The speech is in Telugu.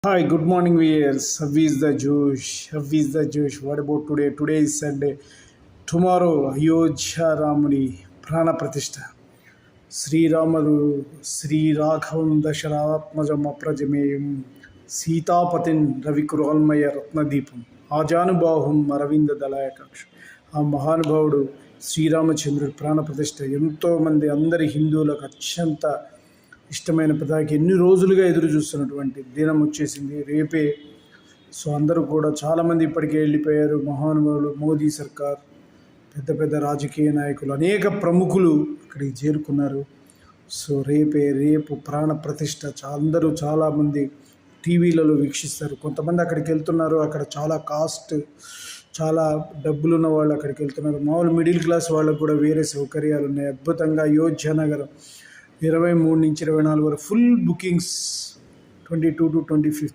Hi, good morning, viewers. How is the Jewish? How is the Jewish? What about today? Today is Sunday. Tomorrow, Ayodhya Ramuni Prana Pratishtha. Sriramulu శ్రీరాఘవం దశరథాత్మజం అప్రజమేయం సీతాపతిన్ రవికురోల్మయ రత్నదీపం ఆజానుబాహుం Aravinda దళాయకాక్ష. ఆ మహానుభావుడు శ్రీరామచంద్రుడి ప్రాణప్రతిష్ఠ ఎంతోమంది అందరి హిందువులకు అత్యంత ఇష్టమైన పదాకి ఎన్ని రోజులుగా ఎదురు చూస్తున్నటువంటి దినం వచ్చేసింది రేపే. సో అందరూ కూడా చాలామంది ఇప్పటికే వెళ్ళిపోయారు. మహానుభావులు, మోదీ సర్కార్, పెద్ద పెద్ద రాజకీయ నాయకులు, అనేక ప్రముఖులు అక్కడికి చేరుకున్నారు. సో రేపు ప్రాణ ప్రతిష్ఠ అందరూ చాలామంది టీవీలలో వీక్షిస్తారు. కొంతమంది అక్కడికి వెళ్తున్నారు. అక్కడ చాలా కాస్ట్, చాలా డబ్బులు ఉన్న వాళ్ళు అక్కడికి వెళ్తున్నారు. మామూలు మిడిల్ క్లాస్ వాళ్ళకు కూడా వేరే సౌకర్యాలు ఉన్నాయి. అద్భుతంగా అయోధ్య నగరం 23 నుంచి 24 వరకు ఫుల్ బుకింగ్స్, 22 to 25.